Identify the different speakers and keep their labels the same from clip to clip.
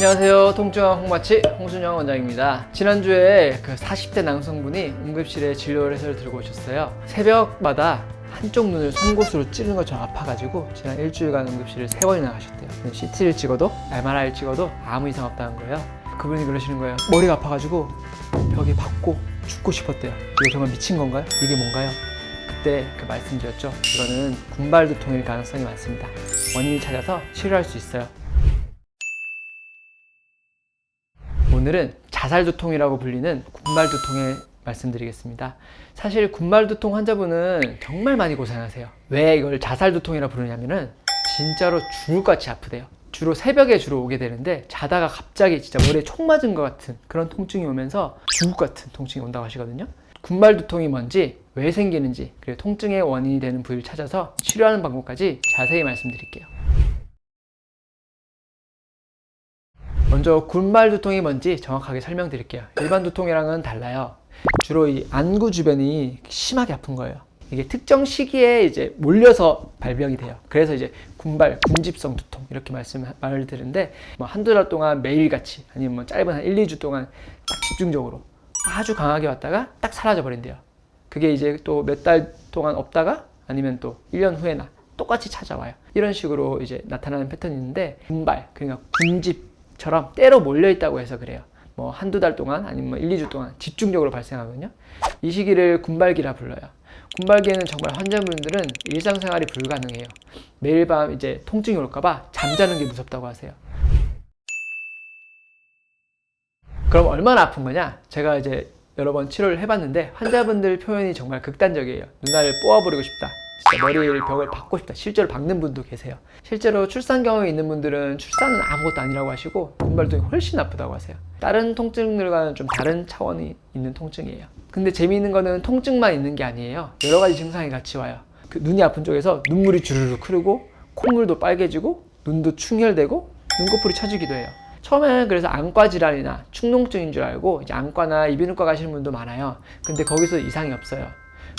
Speaker 1: 안녕하세요. 통증왕 홍마치 홍순영 원장입니다. 지난주에 그 40대 남성분이 응급실에 진료 해서를 들고 오셨어요. 새벽마다 한쪽 눈을 송곳으로 찌르는 것처럼 아파가지고 지난 일주일간 응급실을 3번이나 가셨대요. CT를 찍어도 MRI를 찍어도 아무 이상 없다는 거예요. 그분이 그러시는 거예요. 머리가 아파가지고 벽에 박고 죽고 싶었대요. 이거 정말 미친 건가요? 이게 뭔가요? 그때 그 말씀드렸죠. 이거는 군발두통일 가능성이 많습니다. 원인을 찾아서 치료할 수 있어요. 오늘은 자살두통이라고 불리는 군발두통에 말씀드리겠습니다. 사실 군발두통 환자분은 정말 많이 고생하세요. 왜 이걸 자살두통이라고 부르냐면은 진짜로 죽을 것 같이 아프대요. 주로 새벽에 오게 되는데 자다가 갑자기 진짜 머리에 총 맞은 것 같은 그런 통증이 오면서 죽을 것 같은 통증이 온다고 하시거든요. 군발두통이 뭔지, 왜 생기는지, 그리고 통증의 원인이 되는 부위를 찾아서 치료하는 방법까지 자세히 말씀드릴게요. 먼저 군발두통이 뭔지 정확하게 설명드릴게요. 일반 두통이랑은 달라요. 주로 이 안구 주변이 심하게 아픈 거예요. 이게 특정 시기에 이제 몰려서 발병이 돼요. 그래서 이제 군집성 두통 이렇게 말을 드리는데 뭐 한두 달 동안 매일같이 아니면 뭐 짧은 한 1, 2주 동안 딱 집중적으로 아주 강하게 왔다가 딱 사라져 버린대요. 그게 이제 또 몇 달 동안 없다가 아니면 또 1년 후에나 똑같이 찾아와요. 이런 식으로 이제 나타나는 패턴이 있는데 그러니까 군집처럼 때로 몰려있다고 해서 그래요. 뭐 한두 달 동안 아니면 뭐 1, 2주 동안 집중적으로 발생하거든요. 이 시기를 군발기라 불러요. 군발기에는 정말 환자분들은 일상생활이 불가능해요. 매일 밤 이제 통증이 올까봐 잠자는 게 무섭다고 하세요. 그럼 얼마나 아픈 거냐? 제가 이제 여러 번 치료를 해봤는데 환자분들 표현이 정말 극단적이에요. 누나를 뽑아버리고 싶다. 진짜 머리를 벽을 박고 싶다. 실제로 박는 분도 계세요. 실제로 출산 경험이 있는 분들은 출산은 아무것도 아니라고 하시고 군발두통이 훨씬 아프다고 하세요. 다른 통증들과는 좀 다른 차원이 있는 통증이에요. 근데 재미있는 거는 통증만 있는 게 아니에요. 여러 가지 증상이 같이 와요. 그 눈이 아픈 쪽에서 눈물이 주르륵 흐르고 콧물도 빨개지고 눈도 충혈되고 눈꺼풀이 처지기도 해요. 처음에는 그래서 안과 질환이나 축농증인 줄 알고 이제 안과나 이비인후과 가시는 분도 많아요. 근데 거기서 이상이 없어요.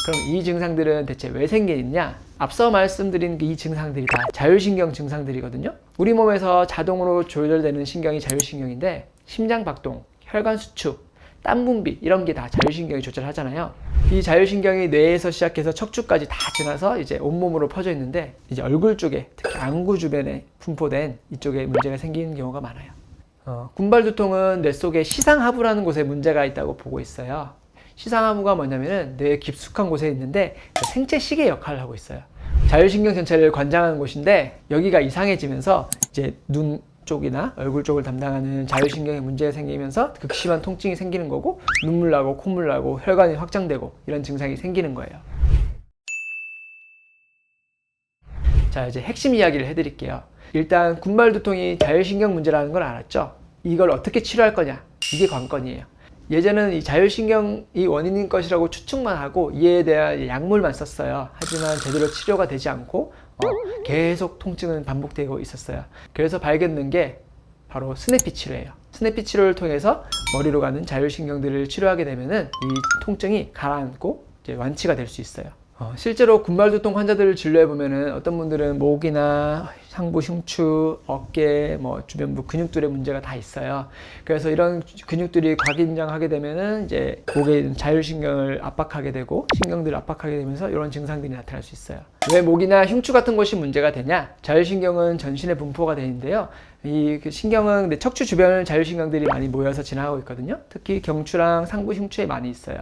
Speaker 1: 그럼 이 증상들은 대체 왜 생기느냐? 앞서 말씀드린 이 증상들이 다 자율신경 증상들이거든요. 우리 몸에서 자동으로 조절되는 신경이 자율신경인데 심장 박동, 혈관 수축, 땀 분비 이런 게 다 자율신경이 조절하잖아요. 이 자율신경이 뇌에서 시작해서 척추까지 다 지나서 이제 온몸으로 퍼져 있는데 이제 얼굴 쪽에 특히 안구 주변에 분포된 이쪽에 문제가 생기는 경우가 많아요. 군발두통은 뇌 속에 시상하부라는 곳에 문제가 있다고 보고 있어요. 시상하부가 뭐냐면은 뇌 깊숙한 곳에 있는데 생체 시계 역할을 하고 있어요. 자율신경 전체를 관장하는 곳인데 여기가 이상해지면서 이제 눈 쪽이나 얼굴 쪽을 담당하는 자율신경에 문제가 생기면서 극심한 통증이 생기는 거고 눈물 나고 콧물 나고 혈관이 확장되고 이런 증상이 생기는 거예요. 자, 이제 핵심 이야기를 해드릴게요. 일단 군발두통이 자율신경 문제라는 걸 알았죠? 이걸 어떻게 치료할 거냐? 이게 관건이에요. 예전에는 이 자율신경이 원인인 것이라고 추측만 하고 이에 대한 약물만 썼어요. 하지만 제대로 치료가 되지 않고 계속 통증은 반복되고 있었어요. 그래서 발견된 게 바로 스냅피 치료예요. 스냅피 치료를 통해서 머리로 가는 자율신경들을 치료하게 되면은 이 통증이 가라앉고 이제 완치가 될 수 있어요. 실제로 군발두통 환자들을 진료해 보면은 어떤 분들은 목이나 상부 흉추, 어깨, 뭐 주변부 근육들의 문제가 다 있어요. 그래서 이런 근육들이 과긴장하게 되면은 이제 목에 있는 자율신경을 압박하게 되고 신경들을 압박하게 되면서 이런 증상들이 나타날 수 있어요. 왜 목이나 흉추 같은 곳이 문제가 되냐? 자율신경은 전신에 분포가 되는데요. 이 신경은 척추 주변을 자율신경들이 많이 모여서 지나가고 있거든요. 특히 경추랑 상부 흉추에 많이 있어요.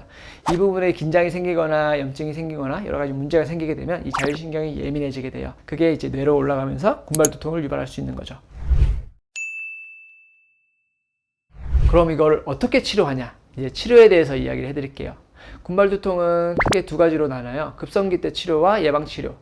Speaker 1: 이 부분에 긴장이 생기거나 염증이 생기거나 여러 가지 문제가 생기게 되면 이 자율신경이 예민해지게 돼요. 그게 이제 뇌로 올라가면서 군발두통을 유발할 수 있는 거죠. 그럼 이걸 어떻게 치료하냐? 이제 치료에 대해서 이야기를 해드릴게요. 군발두통은 크게 두 가지로 나눠요. 급성기 때 치료와 예방치료.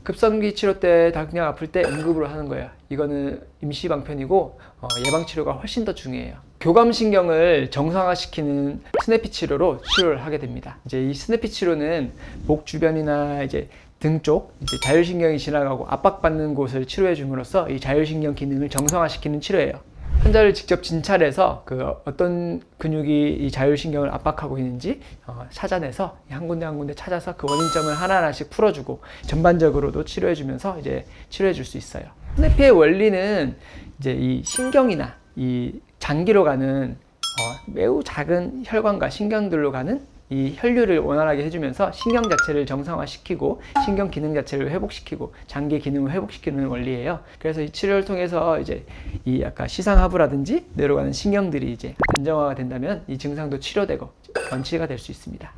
Speaker 1: 급성기 치료 때 그냥 아플 때 응급으로 하는 거예요. 이거는 임시방편이고 예방치료가 훨씬 더 중요해요. 교감신경을 정상화시키는 스냅피 치료로 치료를 하게 됩니다. 이제 이 스냅피 치료는 목 주변이나 이제 등 쪽 이제 자율신경이 지나가고 압박받는 곳을 치료해 줌으로써 이 자율신경 기능을 정상화시키는 치료예요. 환자를 직접 진찰해서 그 어떤 근육이 이 자율신경을 압박하고 있는지 찾아내서 한 군데 한 군데 찾아서 그 원인점을 하나하나씩 풀어주고 전반적으로도 치료해주면서 이제 치료해줄 수 있어요. 스냅피의 원리는 이제 이 신경이나 이 장기로 가는 매우 작은 혈관과 신경들로 가는 이 혈류를 원활하게 해주면서 신경 자체를 정상화시키고 신경 기능 자체를 회복시키고 장기 기능을 회복시키는 원리예요. 그래서 이 치료를 통해서 이제 이 아까 시상하부라든지 뇌로 가는 신경들이 이제 안정화가 된다면 이 증상도 치료되고 완치가 될 수 있습니다.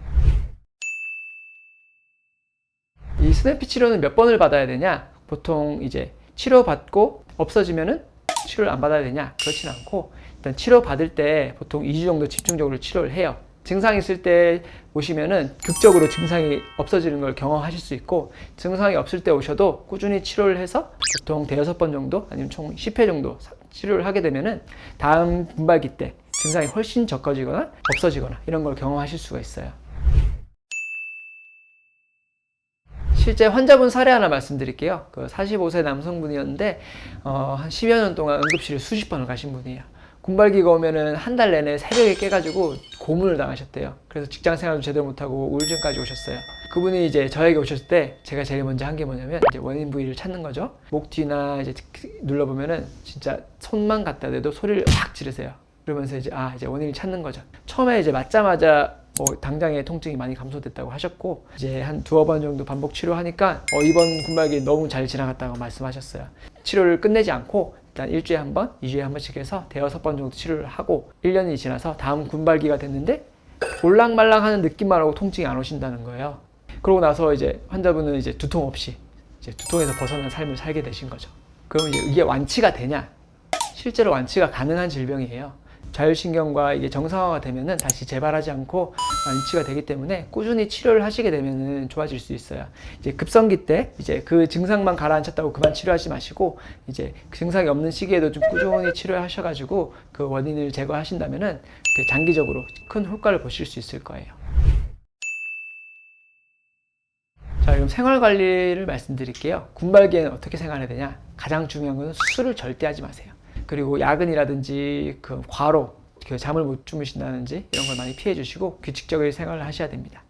Speaker 1: 이 스냅피 치료는 몇 번을 받아야 되냐? 보통 이제 치료받고 없어지면은 치료를 안 받아야 되냐? 그렇진 않고 일단 치료받을 때 보통 2주 정도 집중적으로 치료를 해요. 증상이 있을 때 오시면은 극적으로 증상이 없어지는 걸 경험하실 수 있고, 증상이 없을 때 오셔도 꾸준히 치료를 해서 보통 대여섯 번 정도 아니면 총 10회 정도 치료를 하게 되면은 다음 분발기 때 증상이 훨씬 적어지거나 없어지거나 이런 걸 경험하실 수가 있어요. 실제 환자분 사례 하나 말씀드릴게요. 그 45세 남성분이었는데 한 10여 년 동안 응급실을 수십 번을 가신 분이에요. 군발기가 오면은 한 달 내내 새벽에 깨가지고 고문을 당하셨대요. 그래서 직장 생활도 제대로 못하고 우울증까지 오셨어요. 그분이 이제 저에게 오셨을 때 제가 제일 먼저 한 게 뭐냐면 이제 원인 부위를 찾는 거죠. 목 뒤나 이제 눌러보면은 진짜 손만 갖다 대도 소리를 확 지르세요. 그러면서 이제 이제 원인을 찾는 거죠. 처음에 이제 맞자마자 당장의 통증이 많이 감소됐다고 하셨고, 이제 한 두어 번 정도 반복 치료하니까 이번 군발기 너무 잘 지나갔다고 말씀하셨어요. 치료를 끝내지 않고 일단 일주일에 한 번, 2주에 한 번씩 해서 대여섯 번 정도 치료를 하고 1년이 지나서 다음 군발기가 됐는데 올랑말랑하는 느낌만 하고 통증이 안 오신다는 거예요. 그러고 나서 이제 환자분은 이제 두통 없이 이제 두통에서 벗어난 삶을 살게 되신 거죠. 그럼 이제 이게 완치가 되냐? 실제로 완치가 가능한 질병이에요. 자율신경과 이게 정상화가 되면은 다시 재발하지 않고 완치가 되기 때문에 꾸준히 치료를 하시게 되면은 좋아질 수 있어요. 이제 급성기 때 이제 그 증상만 가라앉혔다고 그만 치료하지 마시고 이제 그 증상이 없는 시기에도 좀 꾸준히 치료하셔가지고 그 원인을 제거하신다면은 장기적으로 큰 효과를 보실 수 있을 거예요. 자, 그럼 생활 관리를 말씀드릴게요. 군발기에는 어떻게 생활해야 되냐? 가장 중요한 것은 술을 절대 하지 마세요. 그리고 야근이라든지 그 과로, 잠을 못 주무신다든지 이런 걸 많이 피해 주시고 규칙적인 생활을 하셔야 됩니다.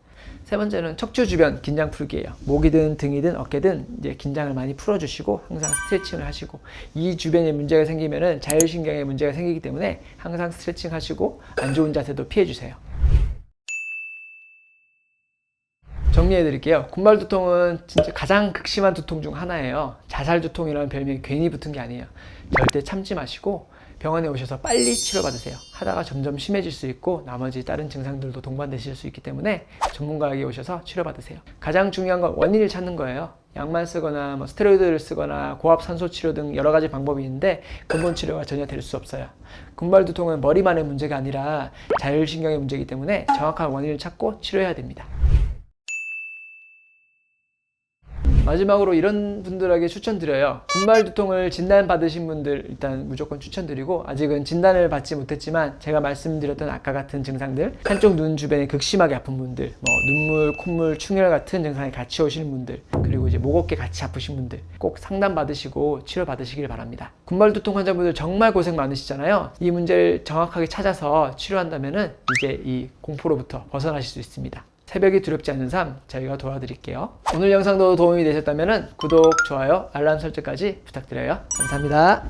Speaker 1: 세 번째는 척추 주변 긴장 풀기예요. 목이든 등이든 어깨든 이제 긴장을 많이 풀어주시고 항상 스트레칭을 하시고, 이 주변에 문제가 생기면은 자율신경에 문제가 생기기 때문에 항상 스트레칭 하시고 안 좋은 자세도 피해 주세요. 정리해 드릴게요. 군발 두통은 진짜 가장 극심한 두통 중 하나예요. 자살 두통이라는 별명이 괜히 붙은 게 아니에요. 절대 참지 마시고 병원에 오셔서 빨리 치료받으세요. 하다가 점점 심해질 수 있고 나머지 다른 증상들도 동반되실 수 있기 때문에 전문가에게 오셔서 치료받으세요. 가장 중요한 건 원인을 찾는 거예요. 약만 쓰거나 스테로이드를 쓰거나 고압 산소 치료 등 여러 가지 방법이 있는데 근본 치료가 전혀 될 수 없어요. 군발 두통은 머리만의 문제가 아니라 자율신경의 문제이기 때문에 정확한 원인을 찾고 치료해야 됩니다. 마지막으로 이런 분들에게 추천드려요. 군발 두통을 진단받으신 분들 일단 무조건 추천드리고, 아직은 진단을 받지 못했지만 제가 말씀드렸던 아까 같은 증상들, 한쪽 눈 주변에 극심하게 아픈 분들, 눈물, 콧물, 충혈 같은 증상이 같이 오시는 분들, 그리고 이제 목, 어깨 같이 아프신 분들 꼭 상담 받으시고 치료 받으시길 바랍니다. 군발 두통 환자분들 정말 고생 많으시잖아요. 이 문제를 정확하게 찾아서 치료한다면은 이제 이 공포로부터 벗어나실 수 있습니다. 새벽이 두렵지 않은 삶, 저희가 도와드릴게요. 오늘 영상도 도움이 되셨다면 구독, 좋아요, 알람 설정까지 부탁드려요. 감사합니다.